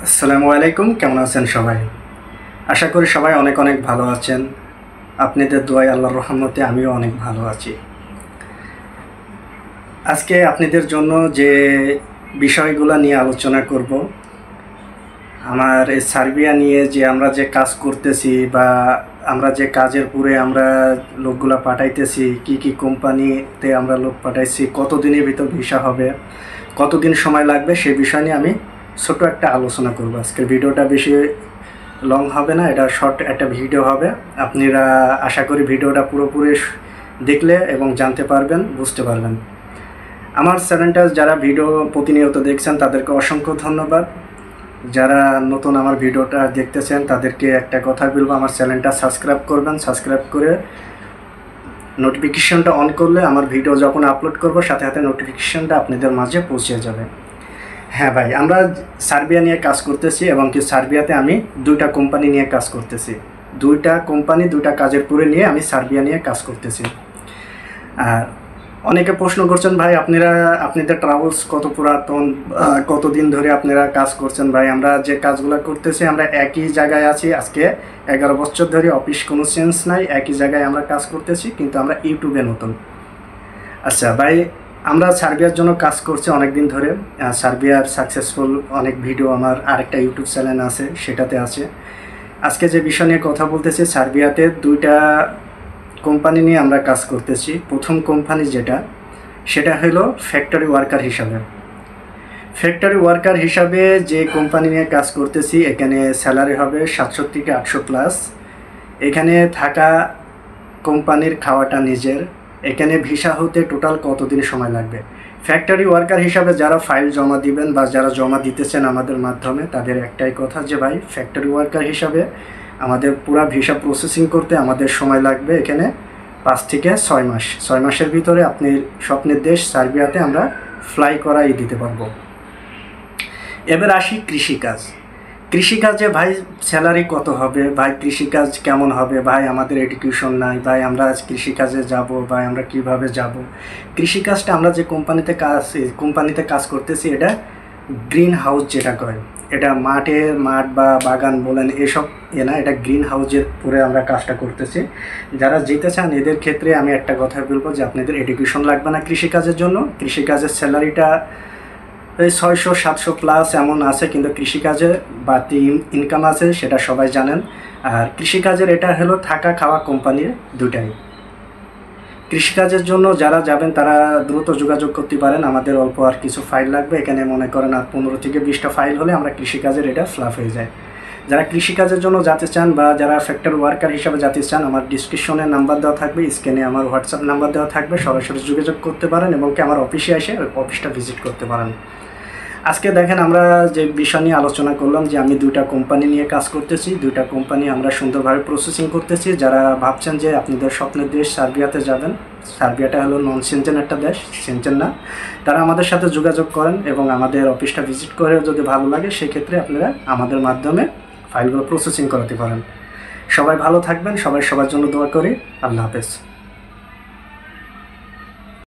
আসসালামু আলাইকুম, কেমন আছেন সবাই? আশা করি সবাই অনেক অনেক ভালো আছেন। আপনাদের দোয়ায় আল্লাহর রহমতে আমিও অনেক ভালো আছি। আজকে আপনাদের জন্য যে বিষয়গুলো নিয়ে আলোচনা করব, আমার এই সার্বিয়া নিয়ে যে আমরা যে কাজ করতেছি বা আমরা যে কাজের পুরে আমরা লোকগুলা পাঠাইতেছি, কি কোম্পানিতে আমরা লোক পাঠাইছি, কতদিনের ভিতর ভিসা হবে, কতদিন সময় লাগবে, সেই বিষয় নিয়ে আমি ছোট একটা আলোচনা করব। আজকের ভিডিওটা বেশি লং হবে না, এটা শর্ট একটা ভিডিও হবে। আপনারা আশা করি ভিডিওটা পুরোপুরি দেখলে এবং জানতে পারবেন, বুঝতে পারবেন। আমার চ্যানেলটা যারা ভিডিও প্রতিনিয়ত দেখছেন তাদেরকে অসংখ্য ধন্যবাদ। যারা নতুন আমার ভিডিওটা দেখতেছেন তাদেরকে একটা কথা বলবো, আমার চ্যানেলটা সাবস্ক্রাইব করবেন। সাবস্ক্রাইব করে নোটিফিকেশনটা অন করলে আমার ভিডিও যখন আপলোড করব সাথে সাথে নোটিফিকেশনটা আপনাদের মাঝে পৌঁছে যাবে। হ্যাঁ ভাই, আমরা সার্বিয়া নিয়ে কাজ করতেছি এবং কি সার্বিয়াতে আমি দুইটা কোম্পানি নিয়ে কাজ করতেছি। দুইটা কোম্পানি, দুইটা কাজের পুরে নিয়ে আমি সার্বিয়া নিয়ে কাজ করতেছি। আর অনেকে প্রশ্ন করছেন, ভাই আপনাদের ট্রাভেলস কত পুরাতন, কতদিন ধরে আপনারা কাজ করছেন? ভাই, আমরা যে কাজগুলো করতেছি আমরা একই জায়গায় আছি। আজকে 11 বছর ধরে অফিস কোনো চেঞ্জ নাই, একই জায়গায় আমরা কাজ করতেছি, কিন্তু আমরা ইউটিউবে নতুন। আচ্ছা ভাই, আমরা সার্বিয়ার জন্য কাজ করছি অনেক দিন ধরে। সার্বিয়ার সাকসেসফুল অনেক ভিডিও আমার আরেকটা ইউটিউব চ্যানেল আছে, সেটাতে আছে। আজকে যে বিষয় নিয়ে কথা বলতেছি, সার্বিয়াতে দুইটা কোম্পানি নিয়ে আমরা কাজ করতেছি। প্রথম কোম্পানি সেটা হলো ফ্যাক্টরি ওয়ার্কার হিসাবে। ফ্যাক্টরি ওয়ার্কার হিসাবে যে কোম্পানি নিয়ে কাজ করতেছি, এখানে স্যালারি হবে 700 থেকে 800 প্লাস। এখানে থাকা, কোম্পানির খাওয়াটা নিজের। এখানে ভিসা হতে টোটাল কতদিন সময় লাগবে? ফ্যাক্টরি ওয়ার্কার হিসাবে যারা ফাইল জমা দিবেন বা যারা জমা দিতেছেন আমাদের মাধ্যমে, তাদের একটাই কথা যে ভাই, ফ্যাক্টরি ওয়ার্কার হিসাবে আমাদের পুরা ভিসা প্রসেসিং করতে আমাদের সময় লাগবে এখানে 5 থেকে 6 মাস। 6 মাসের ভিতরে আপনি স্বপ্নের দেশ সার্বিয়াতে আমরা ফ্লাই করাই দিতে পারবো। এবার আসি কৃষিকাজ। কৃষিকাজে ভাই স্যালারি কত হবে? ভাই কৃষিকাজ কেমন হবে? ভাই আমাদের এডুকেশন নাই, ভাই আমরা আজ কৃষিকাজে যাব, ভাই আমরা কিভাবে যাব? কৃষিকাজটা আমরা যে কোম্পানিতে কাজ করতেছি, এটা গ্রিন হাউস যেটা কয়, এটা মাঠ বা বাগান বলেন এসব না, এটা গ্রিন হাউসের পরে আমরা কাজটা করতেছি। যারা যেতে চান এদের ক্ষেত্রে আমি একটা কথা বলবো যে আপনাদের এডুকেশন লাগবে না কৃষিকাজের জন্য। কৃষিকাজের স্যালারিটা এই 600-700 প্লাস এমন আছে, কিন্তু কৃষিকাজে বাড়তি ইনকাম আছে, সেটা সবাই জানেন। আর কৃষিকাজের এটা হলো থাকা খাওয়া কোম্পানির দুটাই। কৃষিকাজের জন্য যারা যাবেন তারা দ্রুত যোগাযোগ করতে পারেন। আমাদের অল্প আর কিছু ফাইল লাগবে, এখানে মনে করেন আর 15 থেকে 20টা ফাইল হলে আমরা কৃষিকাজের এটা ফ্লাপ হয়ে যায়। যারা কৃষিকাজের জন্য যেতে চান বা যারা ফ্যাক্টরি ওয়ার্কার হিসাবে যেতে চান, আমার ডিসক্রিপশনে নাম্বার দেওয়া থাকবে, স্ক্রিনে আমার হোয়াটসঅ্যাপ নাম্বার দেওয়া থাকবে, সরাসরি যোগাযোগ করতে পারেন এবং কি আমার অফিসে এসে অফিসটা ভিজিট করতে পারেন। আজকে দেখেন আমরা যে বিষয় নিয়ে আলোচনা করলাম যে আমি দুইটা কোম্পানি নিয়ে কাজ করতেছি। দুইটা কোম্পানি আমরা সুন্দরভাবে প্রসেসিং করতেছি। যারা ভাবছেন যে আপনাদের স্বপ্নের দেশ সার্বিয়াতে যাবেন, সার্বিয়াটা হলো নন সেনজেন একটা দেশ, সেনজেন না, তারা আমাদের সাথে যোগাযোগ করেন এবং আমাদের অফিসটা ভিজিট করে যদি ভালো লাগে সেক্ষেত্রে আপনারা আমাদের মাধ্যমে ফাইলগুলো প্রসেসিং করাতে পারেন। সবাই ভালো থাকবেন, সবার জন্য দোয়া করি। আল্লাহ হাফেজ।